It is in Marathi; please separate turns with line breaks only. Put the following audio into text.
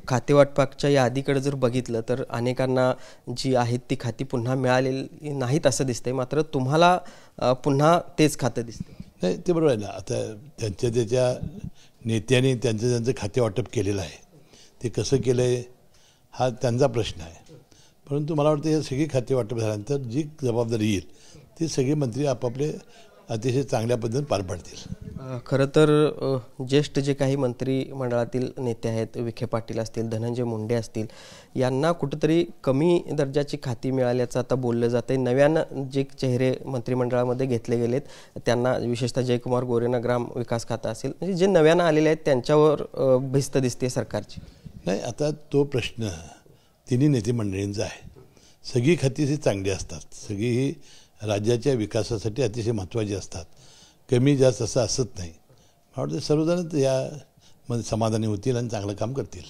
खातेवाटपाच्या यादीकडे जर बघितलं तर अनेकांना जी आहेत ती खाती पुन्हा मिळालेली नाहीत असं दिसतंय, मात्र तुम्हाला पुन्हा तेच खातं दिसते.
नाही, ते बरोबर आहे ना. आता त्याच्या नेत्यांनी त्यांचं खाते वाटप केलेलं आहे. ते कसं केलं आहे हा त्यांचा प्रश्न आहे. परंतु मला वाटतं हे सगळी खाते वाटप झाल्यानंतर जी जबाबदारी येईल ती सगळे मंत्री आपापले अतिशय चांगल्या पद्धतीने पार पाडतील.
खरं तर ज्येष्ठ जे काही मंत्रिमंडळातील नेते आहेत, विखे पाटील असतील, धनंजय मुंडे असतील, यांना कुठंतरी कमी दर्जाची खाती मिळाल्याचं आता बोललं जातं आहे. नव्यानं जे चेहरे मंत्रिमंडळामध्ये घेतले गेलेत त्यांना, विशेषतः जयकुमार गोरेंना ग्राम विकास खाता असेल, म्हणजे जे नव्यानं आलेले आहेत त्यांच्यावर भिस्त दिसते सरकारची.
नाही, आता तो प्रश्न तिन्ही नेते मंडळींचा आहे. सगळी खाती ही चांगली असतात, सगळी ही राज्याच्या विकासासाठी अतिशय महत्त्वाची असतात. कमी जास्त असं असत नाही. मला वाटतं सर्वजण या समाधानी होतील आणि चांगलं काम करतील.